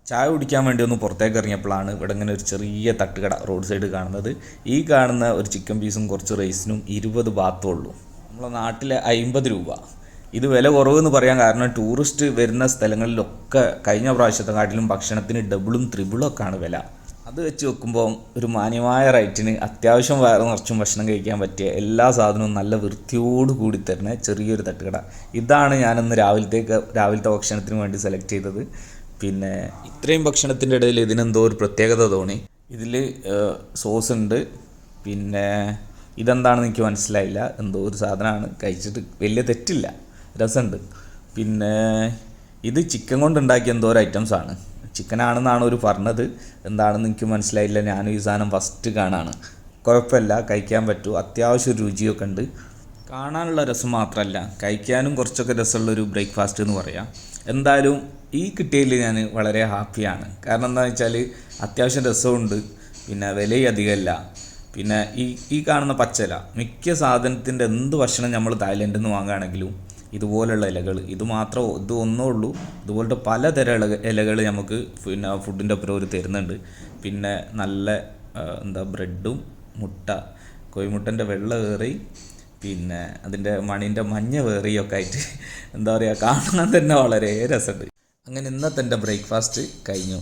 ചായ കുടിക്കാൻ വേണ്ടി ഒന്ന് പുറത്തേക്ക് ഇറങ്ങിയപ്പോഴാണ് ഇവിടെ ഇങ്ങനെ ഒരു ചെറിയ തട്ടുകട റോഡ് സൈഡ് കാണുന്നത്. ഈ കാണുന്ന ഒരു ചിക്കൻ പീസും കുറച്ച് റൈസിനും 20 ബാത്തേ ഉള്ളൂ. നമ്മളെ നാട്ടിലെ 50 രൂപ. ഇത് വില കുറവെന്ന് പറയാൻ കാരണം ടൂറിസ്റ്റ് വരുന്ന സ്ഥലങ്ങളിലൊക്കെ കഴിഞ്ഞ പ്രാവശ്യത്തെക്കാട്ടിലും ഭക്ഷണത്തിന് ഡബിളും ത്രിബിളും ഒക്കെയാണ് വില. അത് വെച്ച് നോക്കുമ്പോൾ ഒരു മാന്യമായ റേറ്റിന് അത്യാവശ്യം വയറ് നിറച്ചും ഭക്ഷണം കഴിക്കാൻ പറ്റിയ എല്ലാ സാധനവും നല്ല വൃത്തിയോട് കൂടി തരുന്ന ചെറിയൊരു തട്ടുകട. ഇതാണ് ഞാനിന്ന് രാവിലത്തെ ഭക്ഷണത്തിന് വേണ്ടി സെലക്ട് ചെയ്തത്. പിന്നെ ഇത്രയും ഭക്ഷണത്തിൻ്റെ ഇടയിൽ ഇതിനെന്തോ ഒരു പ്രത്യേകത തോന്നി. ഇതിൽ സോസ് ഉണ്ട്, പിന്നെ ഇതെന്താണെന്ന് എനിക്ക് മനസ്സിലായില്ല. എന്തോ ഒരു സാധനമാണ്, കഴിച്ചിട്ട് വലിയ തെറ്റില്ല, രസമുണ്ട്. പിന്നെ ഇത് ചിക്കൻ കൊണ്ടുണ്ടാക്കിയ എന്തോ ഒരു ഐറ്റംസാണ്, ചിക്കനാണെന്നാണ് ഒരു പറഞ്ഞത്. എന്താണെന്ന് എനിക്ക് മനസ്സിലായില്ല. ഞാനും ഈ സാധനം ഫസ്റ്റ് കാണാണ്. കുഴപ്പമില്ല, കഴിക്കാൻ പറ്റും, അത്യാവശ്യം രുചിയൊക്കെ ഉണ്ട്. കാണാനുള്ള രസം മാത്രമല്ല, കഴിക്കാനും കുറച്ചൊക്കെ രസമുള്ളൊരു ബ്രേക്ക്ഫാസ്റ്റ് എന്ന് പറയാം. എന്തായാലും ഈ കിട്ടിയതിൽ ഞാൻ വളരെ ഹാപ്പിയാണ്. കാരണം എന്താണെന്ന് വെച്ചാൽ അത്യാവശ്യം രസമുണ്ട്, പിന്നെ വിലയും അധികമല്ല. പിന്നെ ഈ കാണുന്ന പച്ചില, മിക്ക സാധനത്തിൻ്റെ എന്ത് ഭക്ഷണം നമ്മൾ തായ്ലൻഡിൽ നിന്ന് വാങ്ങുകയാണെങ്കിലും ഇതുപോലുള്ള ഇലകൾ, ഇത് ഒന്നേ ഉള്ളൂ. ഇതുപോലത്തെ പലതരം ഇലകൾ നമുക്ക് പിന്നെ ഫുഡിൻ്റെ ഒപ്പം ഒരു തരുന്നുണ്ട്. പിന്നെ നല്ല ബ്രെഡും മുട്ട, കോഴിമുട്ടൻ്റെ വെള്ള വേറി, പിന്നെ അതിൻ്റെ മണീൻ്റെ മഞ്ഞ വേറിയൊക്കെ ആയിട്ട് കാണാൻ തന്നെ വളരെ രസമുണ്ട്. അങ്ങനെ ഇന്നത്തെ എൻ്റെ ബ്രേക്ക്ഫാസ്റ്റ് കഴിഞ്ഞു.